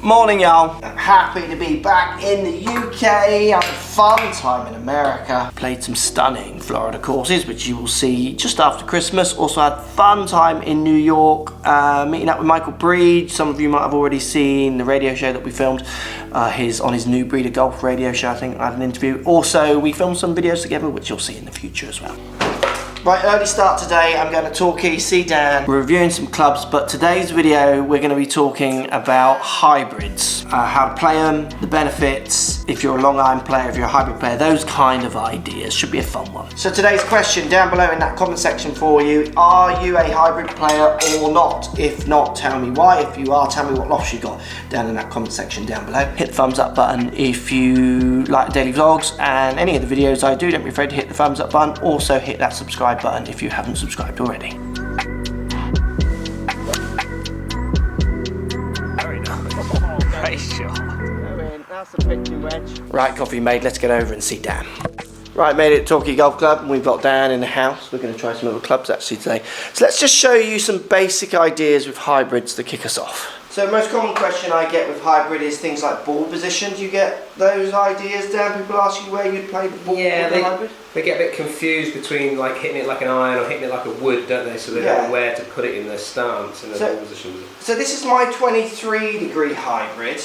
Morning, y'all. I'm happy to be back in the UK. Had a fun time in America. Played some stunning Florida courses, which you will see just after Christmas. Also had fun time in New York, meeting up with Michael Breed. Some of you might have already seen the radio show that we filmed on his new Breed of Golf radio show. I think I had an interview. Also, we filmed some videos together, which you'll see in the future as well. Right, early start today. I'm going to Torquay, see Dan. We're reviewing some clubs, but today's video we're going to be talking about hybrids, how to play them, the benefits, if you're a long iron player, if you're a hybrid player, those kind of ideas. Should be a fun one. So today's question down below in that comment section for you: are you a hybrid player or not? If not, tell me why. If you are, tell me what lofts you got down in that comment section down below. Hit the thumbs up button if you like daily vlogs and any of the videos I do. Don't be afraid to hit the thumbs up button. Also hit that subscribe button if you haven't subscribed already. Very nice. Great shot. That's a picture wedge. Right, coffee made, let's get over and see Dan. Right, made it to Torquay Golf Club, and we've got Dan in the house. We're going to try some other clubs actually today. So let's just show you some basic ideas with hybrids to kick us off. So the most common question I get with hybrid is things like ball position. Do you get those ideas, Dan? People ask you where you'd play the ball with the hybrid? They get a bit confused between like hitting it like an iron or hitting it like a wood, don't they? So they don't know where to put it in their stance and their ball position. So this is my 23-degree hybrid,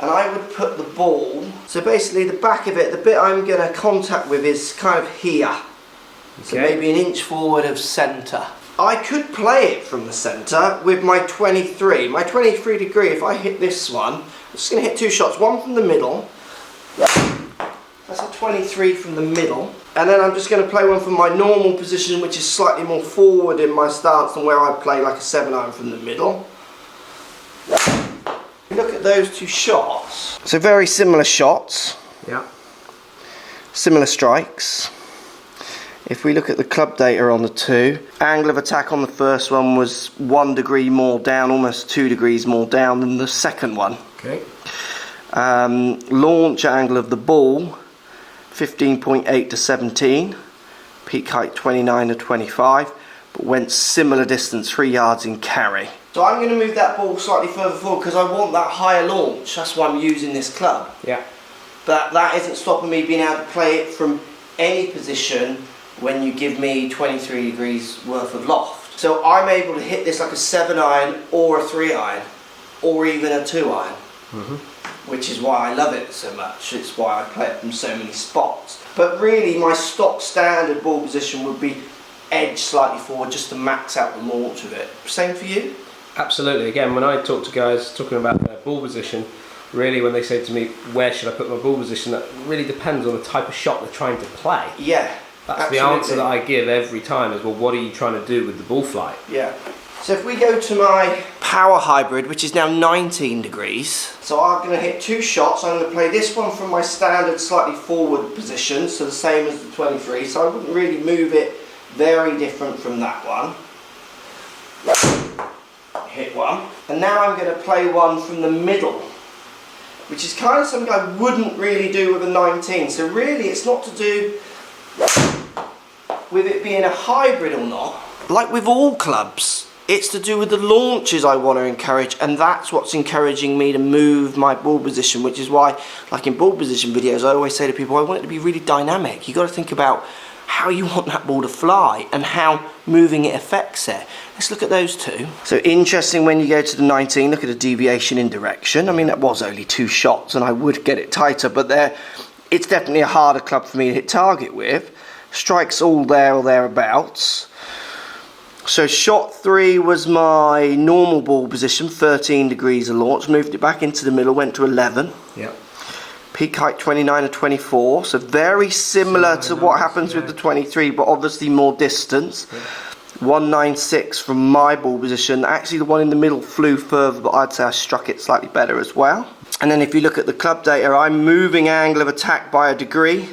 and I would put the ball, so basically the back of it, the bit I'm going to contact with is kind of here. Okay. So maybe an inch forward of centre. I could play it from the centre with my 23. My 23 degree, if I hit this one, I'm just going to hit two shots, one from the middle. That's a 23 from the middle. And then I'm just going to play one from my normal position, which is slightly more forward in my stance than where I play like a 7-iron from the middle. Look at those two shots. So very similar shots. Yeah. Similar strikes. If we look at the club data on the two, angle of attack on the first one was 1 degree more down, almost 2 degrees more down than the second one. Okay. Launch angle of the ball, 15.8 to 17. Peak height 29 to 25, but went similar distance, 3 yards in carry. So I'm going to move that ball slightly further forward because I want that higher launch. That's why I'm using this club. Yeah. But that isn't stopping me being able to play it from any position when you give me 23 degrees worth of loft. So I'm able to hit this like a 7-iron or a 3-iron or even a 2-iron, which is why I love it so much. It's why I play it from so many spots. But really my stock standard ball position would be edge slightly forward just to max out the launch of it. Same for you? Absolutely. Again, when I talk to guys talking about their ball position, really when they say to me, where should I put my ball position, that really depends on the type of shot they're trying to play. Yeah. That's absolutely. the answer that I give every time is, well, what are you trying to do with the ball flight? Yeah. So if we go to my power hybrid, which is now 19 degrees, so I'm going to hit two shots. I'm going to play this one from my standard slightly forward position, so the same as the 23, so I wouldn't really move it very different from that one. Hit one. And now I'm going to play one from the middle, which is kind of something I wouldn't really do with a 19. So really it's not to do with it being a hybrid or not. Like with all clubs, it's to do with the launches I want to encourage, and that's what's encouraging me to move my ball position, which is why, like in ball position videos, I always say to people, I want it to be really dynamic. You've got to think about how you want that ball to fly and how moving it affects it. Let's look at those two. So interesting, when you go to the 19, look at the deviation in direction. I mean, that was only 2 shots and I would get it tighter, but it's definitely a harder club for me to hit target with. Strikes all there or thereabouts. So shot 3 was my normal ball position, 13 degrees of launch. Moved it back into the middle, went to 11. Yeah. Peak height 29 to 24, so very similar to what happens with the 23, but obviously more distance. Yeah. 196 from my ball position. Actually the one in the middle flew further, but I'd say I struck it slightly better as well. And then if you look at the club data, I'm moving angle of attack by a degree.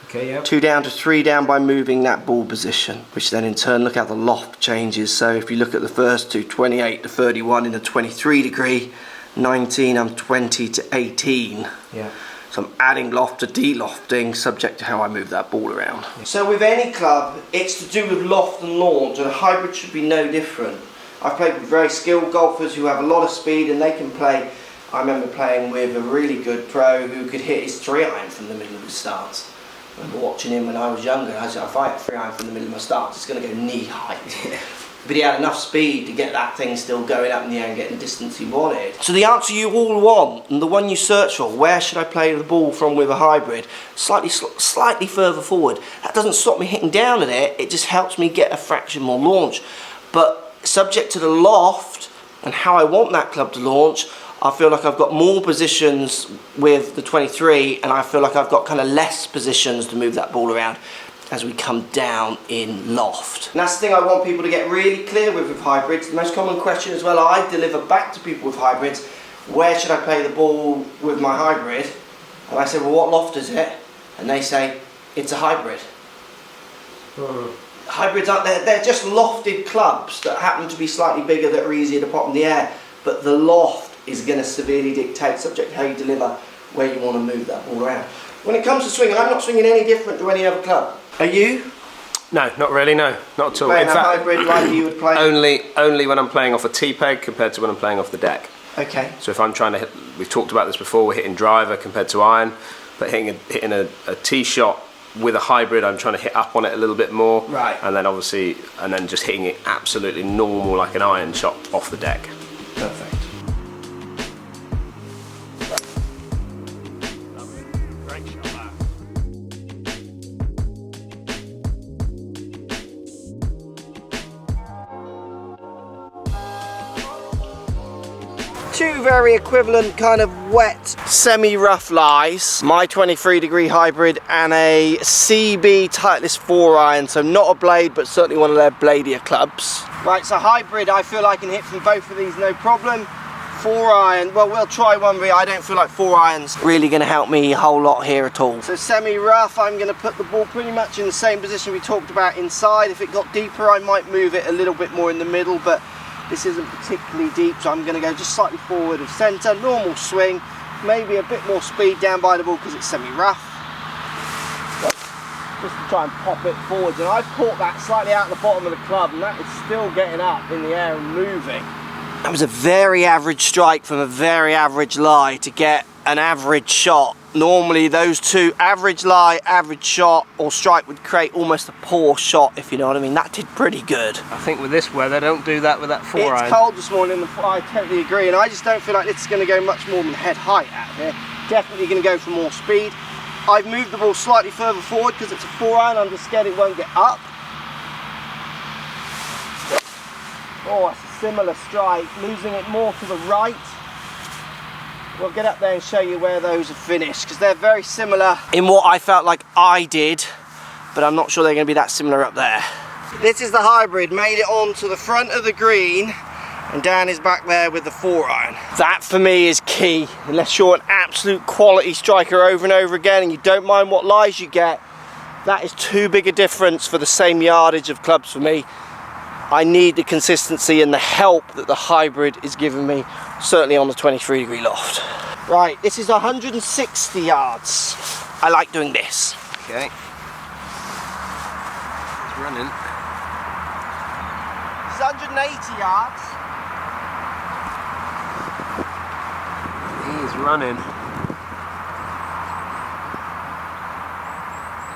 Okay, yeah. 2 down to 3 down by moving that ball position, which then in turn, look how the loft changes. So if you look at the first two, 28 to 31 in a 23 degree, 19 I'm 20 to 18. Yeah. So I'm adding loft to de-lofting, subject to how I move that ball around. So with any club, it's to do with loft and launch, and a hybrid should be no different. I've played with very skilled golfers who have a lot of speed and they can play I remember playing with a really good pro who could hit his 3-iron from the middle of his stance. I remember watching him when I was younger. I said, if I hit a 3-iron from the middle of my stance, it's going to go knee height. But he had enough speed to get that thing still going up in the air and getting the distance he wanted. So the answer you all want, and the one you search for, where should I play the ball from with a hybrid? Slightly further forward. That doesn't stop me hitting down at it, it just helps me get a fraction more launch. But subject to the loft and how I want that club to launch, I feel like I've got more positions with the 23, and I feel like I've got kind of less positions to move that ball around as we come down in loft. And that's the thing I want people to get really clear with hybrids. The most common question as well I deliver back to people with hybrids, where should I play the ball with my hybrid? And I say, well, what loft is it? And they say, it's a hybrid. Hybrids aren't, they're just lofted clubs that happen to be slightly bigger, that are easier to pop in the air, but the loft is going to severely dictate, subject to how you deliver, where you want to move that ball around. When it comes to swinging, I'm not swinging any different to any other club. Are you? No, not really, no. Not at all. Playing In a fact, hybrid like you would play? only when I'm playing off a T-peg compared to when I'm playing off the deck. Okay. So if I'm trying to hit, we've talked about this before, we're hitting driver compared to iron, but hitting a tee shot with a hybrid, I'm trying to hit up on it a little bit more. Right. And then obviously, just hitting it absolutely normal like an iron shot off the deck. Perfect. Great shot, that. Two very equivalent kind of wet semi-rough lies. My 23-degree hybrid and a CB Titleist 4-iron, so not a blade but certainly one of their bladier clubs. Right, so hybrid I feel I can hit from both of these no problem. 4-iron, well we'll try one, but I don't feel like 4-iron's really going to help me a whole lot here at all. So semi-rough, I'm going to put the ball pretty much in the same position we talked about inside. If it got deeper I might move it a little bit more in the middle, but this isn't particularly deep, so I'm going to go just slightly forward of centre, normal swing, maybe a bit more speed down by the ball because it's semi-rough. Just to try and pop it forwards, and I've caught that slightly out the bottom of the club, and that is still getting up in the air and moving. That was a very average strike from a very average lie to get an average shot. Normally those two, average lie, average shot or strike, would create almost a poor shot, if you know what I mean. That did pretty good. I think with this weather, don't do that with that 4-iron. It's cold this morning, I totally agree, and I just don't feel like this is going to go much more than head height out here. Definitely going to go for more speed. I've moved the ball slightly further forward because it's a 4-iron. I'm just scared it won't get up. Oh, it's a similar strike, losing it more to the right. We'll get up there and show you where those are finished, because they're very similar in what I felt like I did, but I'm not sure they're going to be that similar up there. This is the hybrid, made it onto the front of the green, and Dan is back there with the 4-iron. That for me is key. Unless you're an absolute quality striker over and over again and you don't mind what lies you get, that is too big a difference for the same yardage of clubs for me. I need the consistency and the help that the hybrid is giving me, certainly on the 23-degree loft. Right, this is 160 yards. I like doing this. Okay. It's running. This is 180 yards. He's running.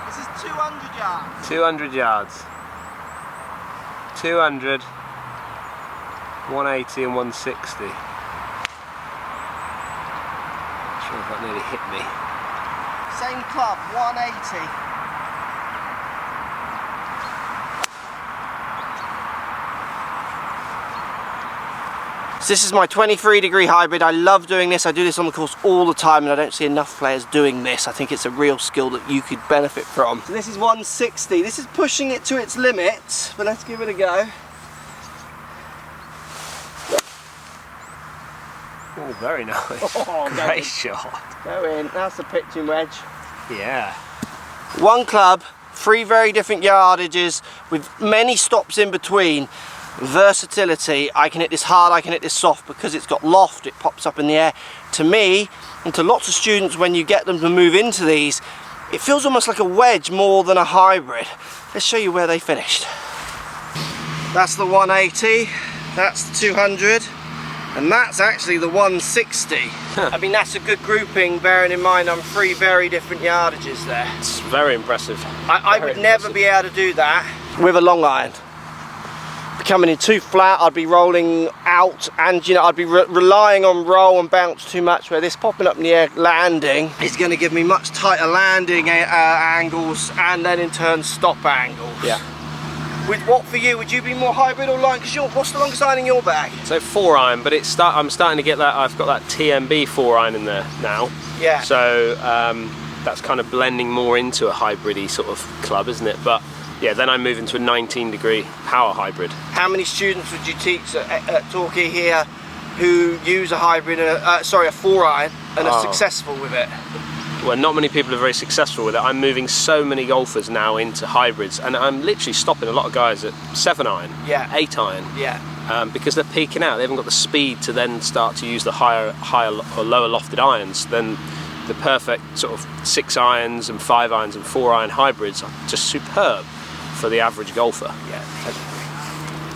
This is 200 yards. 200 yards. 200, 180 and 160. Not sure if that nearly hit me. Same club, 180. So this is my 23-degree hybrid. I love doing this. I do this on the course all the time, and I don't see enough players doing this. I think it's a real skill that you could benefit from. So this is 160. This is pushing it to its limit, but let's give it a go. Oh, very nice. Oh, great shot. Go in. That's the pitching wedge. Yeah. One club, 3 very different yardages with many stops in between. Versatility. I can hit this hard, I can hit this soft. Because it's got loft, it pops up in the air. To me, and to lots of students, when you get them to move into these, it feels almost like a wedge more than a hybrid. Let's show you where they finished. That's the 180, that's the 200, And that's actually the 160. I mean, that's a good grouping, bearing in mind I'm 3 very different yardages there. It's very impressive. I would never be able to do that with a long iron. Coming in too flat, I'd be rolling out, and I'd be relying on roll and bounce too much, where this popping up in the air landing is going to give me much tighter landing angles, and then in turn stop angles. Yeah. With what for you? Would you be more hybrid or line? Because what's the longest iron in your bag? So 4 iron, but I'm starting to get that. I've got that TMB 4 iron in there now. Yeah. So that's kind of blending more into a hybrid-y sort of club, isn't it? But yeah, then I move into a 19-degree power hybrid. How many students would you teach at Torquay here who use a hybrid, a 4 iron, and are successful with it? Well, not many people are very successful with it. I'm moving so many golfers now into hybrids, and I'm literally stopping a lot of guys at 7 iron, 8 iron, because they're peaking out. They haven't got the speed to then start to use the higher or lower lofted irons. Then the perfect sort of 6 irons and 5 irons and 4 iron hybrids are just superb for the average golfer. Yeah.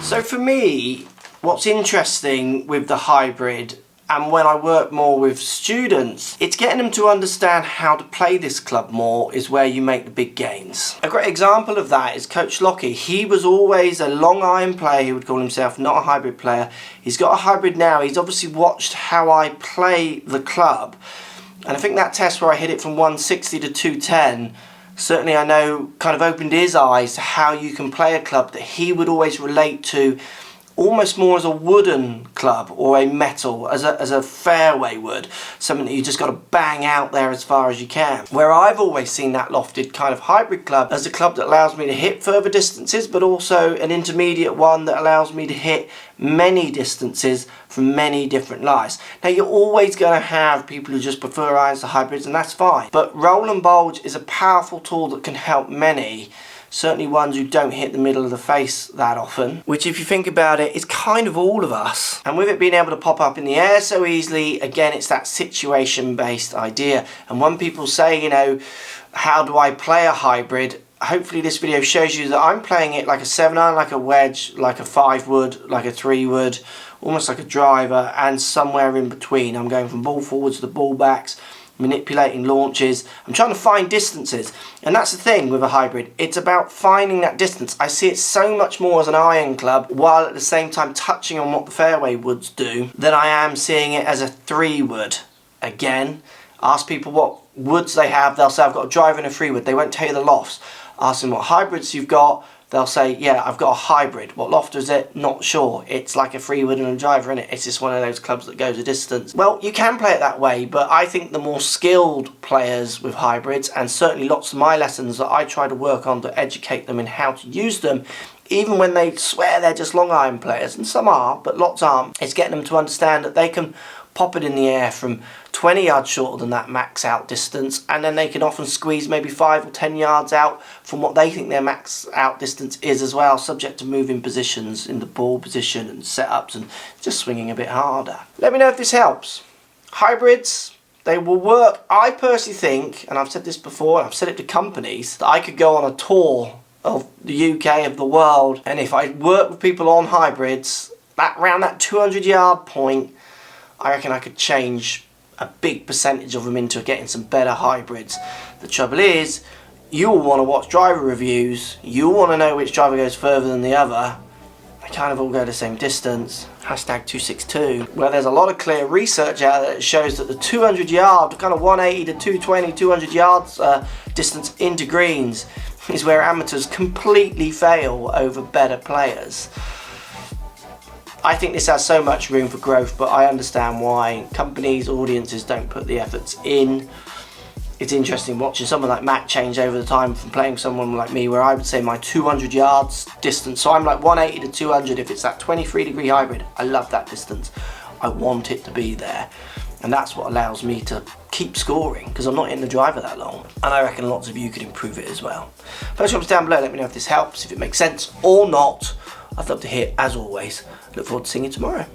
So for me, what's interesting with the hybrid, and when I work more with students, it's getting them to understand how to play this club more is where you make the big gains. A great example of that is Coach Lockie. He was always a long iron player, he would call himself, not a hybrid player. He's got a hybrid now. He's obviously watched how I play the club, and I think that test where I hit it from 160 to 210, certainly I know kind of opened his eyes to how you can play a club that he would always relate to almost more as a wooden club or a metal, as a fairway would, something that you just got to bang out there as far as you can. Where I've always seen that lofted kind of hybrid club as a club that allows me to hit further distances, but also an intermediate one that allows me to hit many distances from many different lies. Now, you're always going to have people who just prefer irons to hybrids, and that's fine, but roll and bulge is a powerful tool that can help many, certainly ones who don't hit the middle of the face that often, which if you think about it is kind of all of us. And with it being able to pop up in the air so easily, again, it's that situation based idea. And when people say, how do I play a hybrid, hopefully this video shows you that I'm playing it like a 7 iron, like a wedge, like a 5 wood, like a 3 wood, almost like a driver, and somewhere in between. I'm going from ball forwards to ball backs, manipulating launches. I'm trying to find distances, and that's the thing with a hybrid. It's about finding that distance. I see it so much more as an iron club, while at the same time touching on what the fairway woods do, than I am seeing it as a 3 wood. Again, ask people what woods they have. They'll say, I've got a driver and a 3 wood. They won't tell you the lofts. Ask them what hybrids you've got. They'll say, yeah, I've got a hybrid. What loft is it? Not sure. It's like a 3 wood and a driver in it. It's just one of those clubs that goes a distance. Well, you can play it that way, but I think the more skilled players with hybrids, and certainly lots of my lessons that I try to work on to educate them in how to use them, even when they swear they're just long iron players, and some are, but lots aren't, it's getting them to understand that they can pop it in the air from 20 yards shorter than that max out distance, and then they can often squeeze maybe 5 or 10 yards out from what they think their max out distance is as well, subject to moving positions in the ball position and setups and just swinging a bit harder. Let me know if this helps. Hybrids, they will work. I personally think, and I've said this before, and I've said it to companies, that I could go on a tour of the UK, of the world, and if I work with people on hybrids, around that 200 yard point, I reckon I could change a big percentage of them into getting some better hybrids. The trouble is, you'll want to watch driver reviews, you'll want to know which driver goes further than the other. They kind of all go the same distance. Hashtag 262. Where there's a lot of clear research out there that shows that the 200 yard, kind of 180 to 220, 200 yards distance into greens is where amateurs completely fail over better players. I think this has so much room for growth, but I understand why companies, audiences don't put the efforts in. It's interesting watching someone like Matt change over the time from playing someone like me, where I would say my 200 yards distance, so I'm like 180 to 200 if it's that 23-degree hybrid. I love that distance. I want it to be there. And that's what allows me to keep scoring, because I'm not in the driver that long. And I reckon lots of you could improve it as well. Post comments down below, let me know if this helps, if it makes sense or not. I'd love to hear, as always. Look forward to seeing you tomorrow.